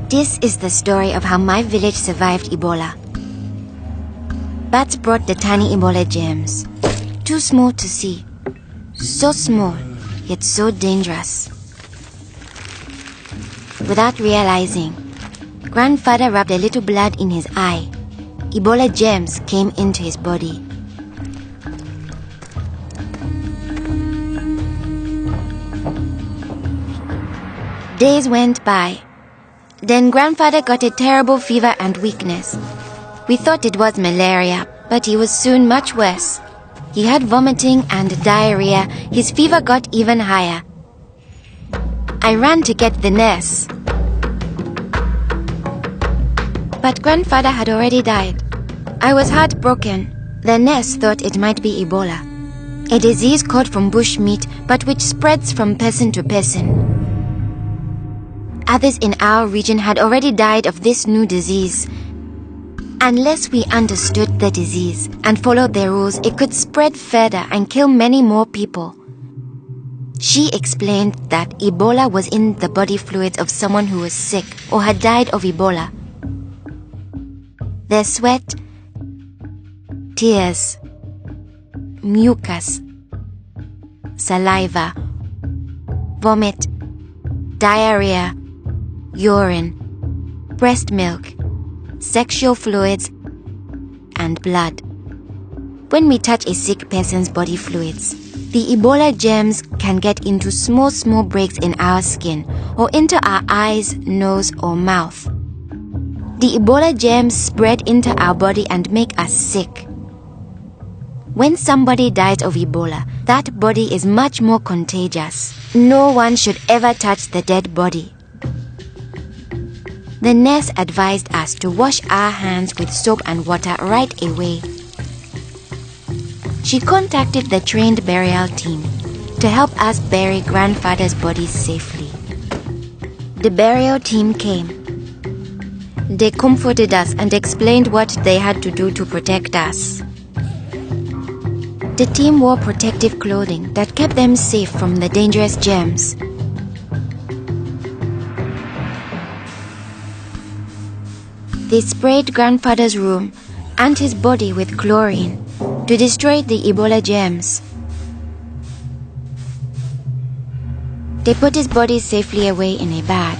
This is the story of how my village survived Ebola. Bats brought the tiny Ebola germs. Too small to see. So small, yet so dangerous. Without realizing, Grandfather rubbed a little blood in his eye. Ebola germs came into his body. Days went by. Then Grandfather got a terrible fever and weakness. We thought it was malaria, but he was soon much worse. He had vomiting and diarrhea. His fever got even higher. I ran to get the nurse. But Grandfather had already died. I was heartbroken. The nurse thought it might be Ebola, a disease caught from bush meat, but which spreads from person to person. Others in our region had already died of this new disease. Unless we understood the disease and followed their rules, it could spread further and kill many more people. She explained that Ebola was in the body fluids of someone who was sick or had died of Ebola. Their sweat, tears, mucus, saliva, vomit, diarrhea, urine, breast milk, sexual fluids, and blood. When we touch a sick person's body fluids, the Ebola germs can get into small breaks in our skin or into our eyes, nose, or mouth. The Ebola germs spread into our body and make us sick. When somebody dies of Ebola, that body is much more contagious. No one should ever touch the dead body. The nurse advised us to wash our hands with soap and water right away. She contacted the trained burial team to help us bury Grandfather's body safely. The burial team came. They comforted us and explained what they had to do to protect us. The team wore protective clothing that kept them safe from the dangerous germs. They sprayed Grandfather's room and his body with chlorine to destroy the Ebola germs. They put his body safely away in a bag.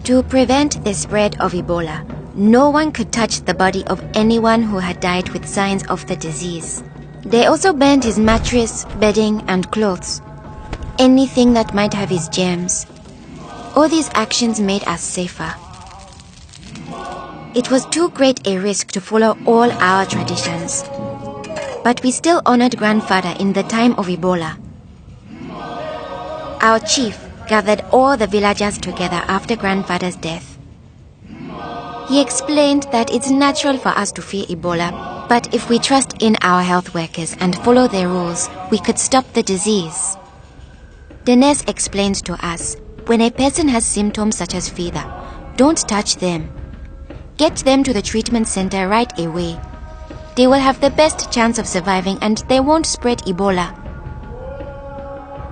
To prevent the spread of Ebola, no one could touch the body of anyone who had died with signs of the disease. They also burned his mattress, bedding, and clothes, anything that might have his germs. All these actions made us safer. It was too great a risk to follow all our traditions, but we still honored Grandfather in the time of Ebola. Our chief gathered all the villagers together after Grandfather's death. He explained that it's natural for us to fear Ebola, but if we trust in our health workers and follow their rules, we could stop the disease. The nurse explained to us, when a person has symptoms such as fever, don't touch them. Get them to the treatment center right away. They will have the best chance of surviving and they won't spread Ebola.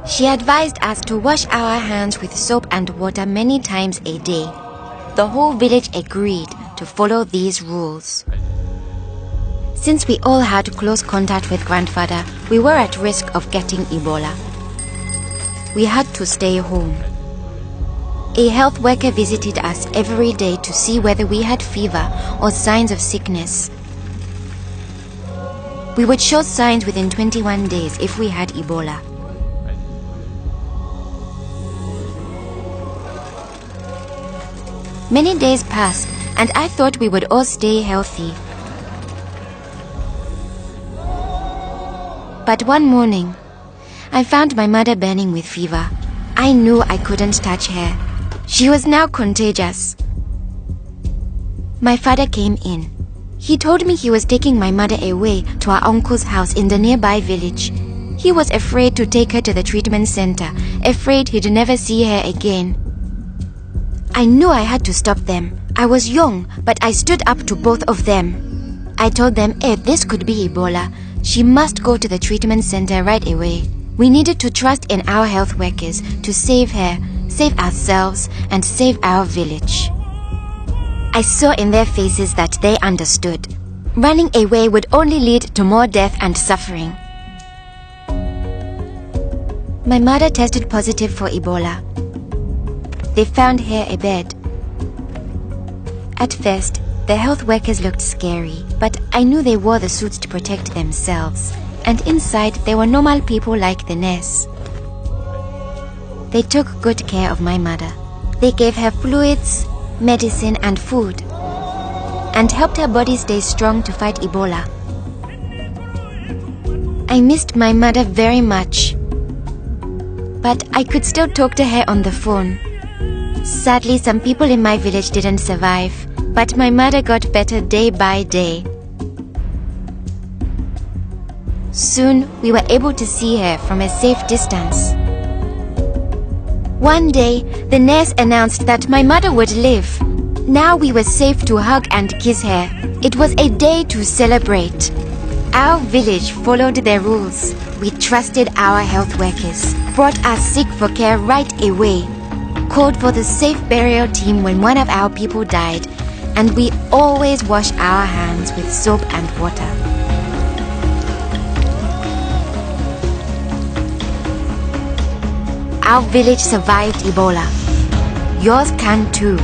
She advised us to wash our hands with soap and water many times a day. The whole village agreed to follow these rules. Since we all had close contact with Grandfather, we were at risk of getting Ebola. We had to stay home. A health worker visited us every day to see whether we had fever or signs of sickness. We would show signs within 21 days if we had Ebola. Many days passed, and I thought we would all stay healthy. But one morning, I found my mother burning with fever. I knew I couldn't touch her. She was now contagious. My father came in. He told me he was taking my mother away to our uncle's house in the nearby village. He was afraid to take her to the treatment center, afraid he'd never see her again. I knew I had to stop them. I was young, but I stood up to both of them. I told them if this could be Ebola, she must go to the treatment center right away. We needed to trust in our health workers to save her, save ourselves, and save our village. I saw in their faces that they understood. Running away would only lead to more death and suffering. My mother tested positive for Ebola. They found her a bed. At first, the health workers looked scary, but I knew they wore the suits to protect themselves, and inside they were normal people like the nurse. They took good care of my mother. They gave her fluids, medicine and food, and helped her body stay strong to fight Ebola. I missed my mother very much, but I could still talk to her on the phone. Sadly, some people in my village didn't survive, but my mother got better day by day. Soon, we were able to see her from a safe distance. One day, the nurse announced that my mother would live. Now we were safe to hug and kiss her. It was a day to celebrate. Our village followed their rules. We trusted our health workers, brought us sick for care right away, called for the safe burial team when one of our people died, and we always wash our hands with soap and water. Our village survived Ebola. Yours can too.